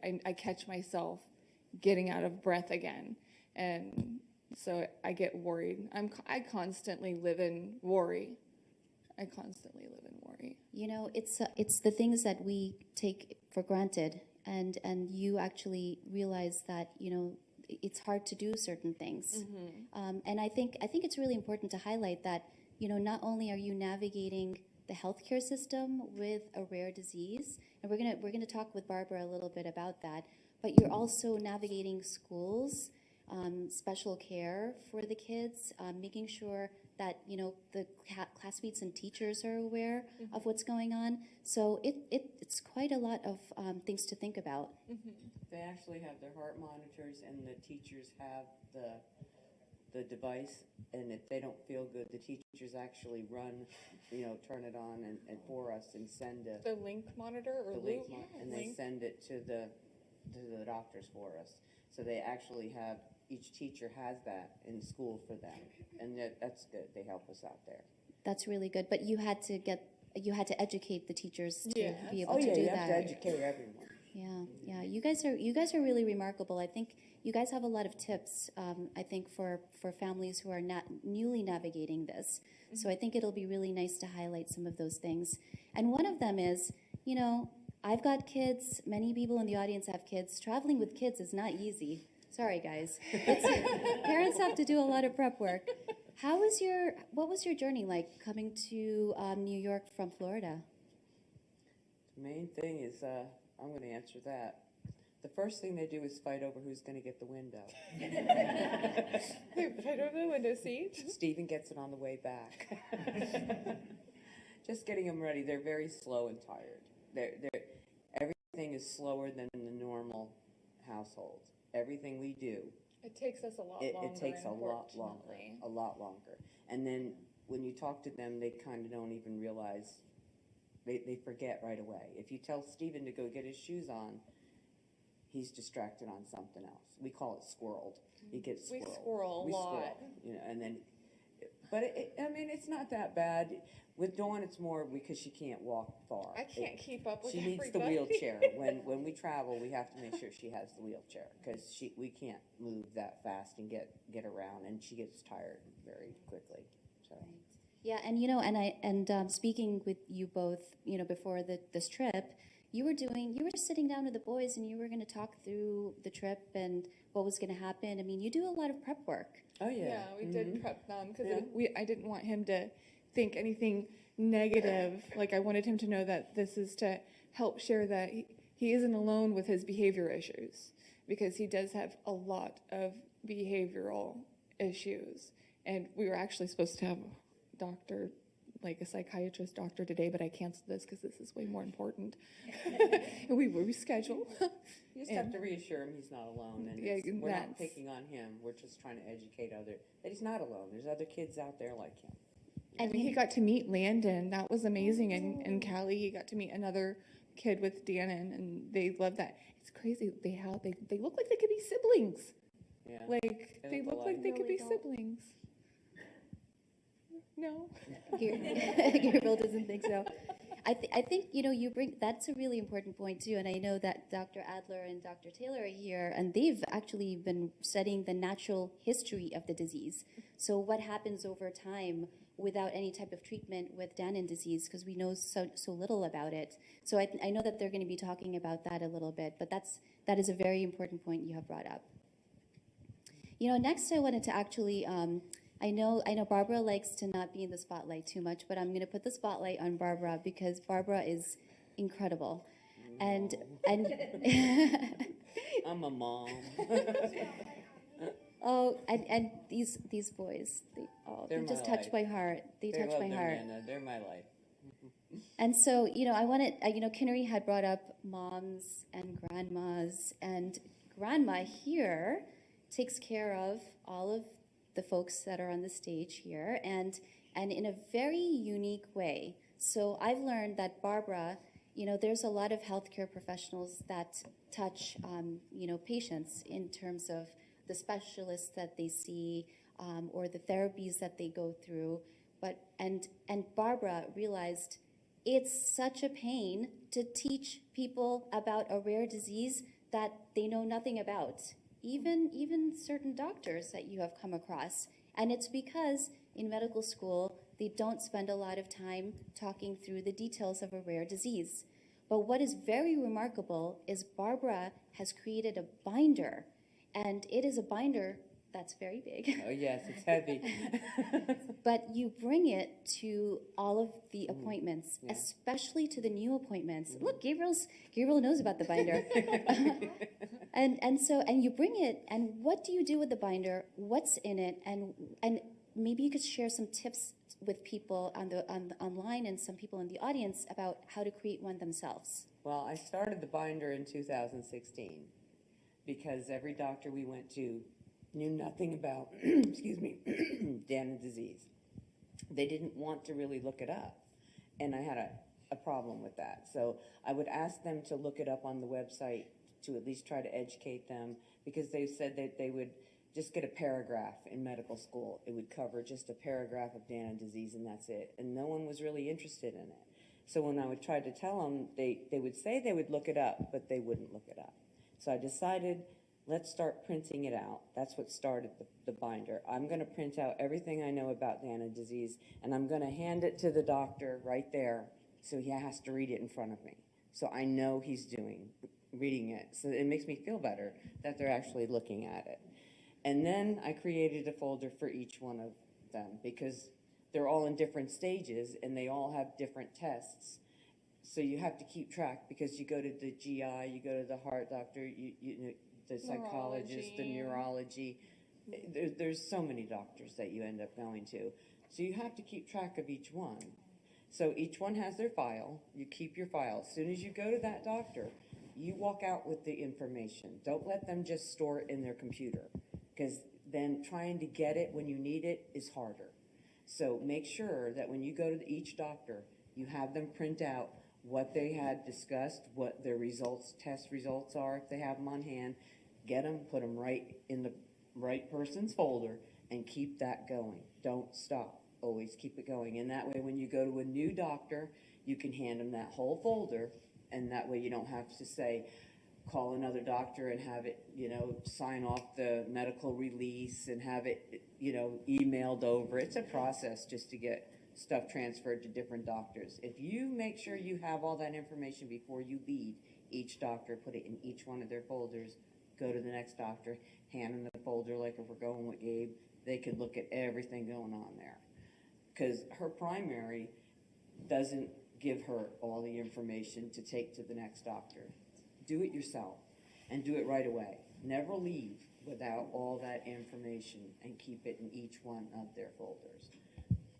I catch myself getting out of breath again. And so I get worried. I constantly live in worry. I constantly live in worry. You know, it's the things that we take for granted, and you actually realize that, you know, it's hard to do certain things. And I think it's really important to highlight that, you know, not only are you navigating the healthcare system with a rare disease, and we're gonna talk with Barbara a little bit about that, but you're also navigating schools, special care for the kids, making sure that, you know, the classmates and teachers are aware of what's going on. So it's quite a lot of things to think about. They actually have their heart monitors, and the teachers have the device, and if they don't feel good, the teachers actually run, you know, turn it on and for us and send The link monitor or the loop? link, and they send it to the doctors for us. So they actually have, each teacher has that in school for them, and that's good. They help us out there. That's really good. But you had to educate the teachers to be able Oh to yeah, do you that. have to educate everyone. Yeah. You guys are really remarkable. I think you guys have a lot of tips. I think for families who are not newly navigating this. So I think it'll be really nice to highlight some of those things. And one of them is, you know, I've got kids. Many people in the audience have kids. Traveling with kids is not easy. Sorry, guys. Parents have to do a lot of prep work. What was your journey like coming to New York from Florida? The main thing is, I'm going to answer that. The first thing they do is fight over who's going to get the window. Fight over the window seat? Stephen gets it on the way back. Just getting them ready. They're very slow and tired. Everything is slower than in the normal household. Everything we do. It takes us a lot longer. It takes a lot longer. And then when you talk to them, they kind of don't even realize. They forget right away. If you tell Stephen to go get his shoes on, he's distracted on something else. We call it squirreled. He gets squirreled. We squirrel a lot. You know, and then, but I mean, it's not that bad. With Dawn, it's more because she can't walk far. I can't keep up with everybody. She needs the wheelchair. When we travel, we have to make sure she has the wheelchair because we can't move that fast and get around, and she gets tired very quickly. So. Right. Yeah, and you know, and speaking with you both, you know, before this trip, you were sitting down with the boys, and you were going to talk through the trip and what was going to happen. I mean, you do a lot of prep work. Oh yeah. Yeah, we did prep them because I didn't want him to think anything negative. Like, I wanted him to know that this is to help share that he isn't alone with his behavior issues, because he does have a lot of behavioral issues. And we were actually supposed to have a doctor, like a psychiatrist doctor today, but I canceled this because this is way more important. And we rescheduled. You just have to reassure him he's not alone, and we're not picking on him. We're just trying to educate that he's not alone. There's other kids out there like him. And he got to meet Landon. That was amazing. And Callie, he got to meet another kid with Dannon, and they love that. It's crazy. They look like they could be siblings. Yeah. Like they look like they could be siblings. No. Gabriel doesn't think so. I think, you know, that's a really important point too, and I know that Dr. Adler and Dr. Taylor are here, and they've actually been studying the natural history of the disease. So what happens over time without any type of treatment with Danon disease, because we know so little about it. So I know that they're going to be talking about that a little bit, but that is a very important point you have brought up. You know, next I wanted to actually, I know Barbara likes to not be in the spotlight too much, but I'm going to put the spotlight on Barbara because Barbara is incredible. And I'm a mom. Oh, and these boys, they just touch my heart. They touch my heart. They're my life. And so, you know, Kinnery had brought up moms and grandmas, and grandma here takes care of all of the folks that are on the stage here, and in a very unique way. So I've learned that Barbara, you know, there's a lot of healthcare professionals that touch, you know, patients in terms of the specialists that they see, or the therapies that they go through. And Barbara realized it's such a pain to teach people about a rare disease that they know nothing about, even certain doctors that you have come across. And it's because in medical school, they don't spend a lot of time talking through the details of a rare disease. But what is very remarkable is Barbara has created a binder, and it is a binder that's very big. Oh, yes, it's heavy. But you bring it to all of the appointments, Yeah. especially to the new appointments. Look, Gabriel knows about the binder. and you bring it, and what do you do with the binder? What's in it? And maybe you could share some tips with people online and some people in the audience about how to create one themselves. Well, I started the binder in 2016 because every doctor we went to knew nothing about, excuse me, Danon disease. They didn't want to really look it up, and I had a problem with that. So I would ask them to look it up on the website to at least try to educate them, because they said that they would just get a paragraph in medical school. It would cover just a paragraph of Danon disease, and that's it. And no one was really interested in it. So when I would try to tell them, they would say they would look it up, but they wouldn't look it up. So I decided, let's start printing it out. That's what started the binder. I'm going to print out everything I know about Danon disease, and I'm going to hand it to the doctor right there, so he has to read it in front of me. So I know he's reading it. So it makes me feel better that they're actually looking at it. And then I created a folder for each one of them, because they're all in different stages and they all have different tests. So you have to keep track, because you go to the GI, you go to the heart doctor, the psychologist, the neurology. There's so many doctors that you end up going to. So you have to keep track of each one. So each one has their file. You keep your file. As soon as you go to that doctor, you walk out with the information. Don't let them just store it in their computer, because then trying to get it when you need it is harder. So make sure that when you go to each doctor, you have them print out what they had discussed, what their test results are, if they have them on hand. Get them, put them right in the right person's folder, and keep that going. Don't stop. Always keep it going. And that way, when you go to a new doctor, you can hand them that whole folder, and that way you don't have to say, call another doctor and have it, sign off the medical release and have it, emailed over. It's a process just to get stuff transferred to different doctors. If you make sure you have all that information before you leave each doctor, put it in each one of their folders, go to the next doctor, hand them the folder, like if we're going with Gabe, they could look at everything going on there. Because her primary doesn't give her all the information to take to the next doctor. Do it yourself, and do it right away. Never leave without all that information, and keep it in each one of their folders.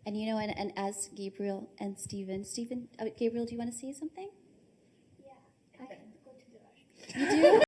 And and as Gabriel and Stephen, Gabriel, do you want to say something? Yeah, I can go to the restroom. You do?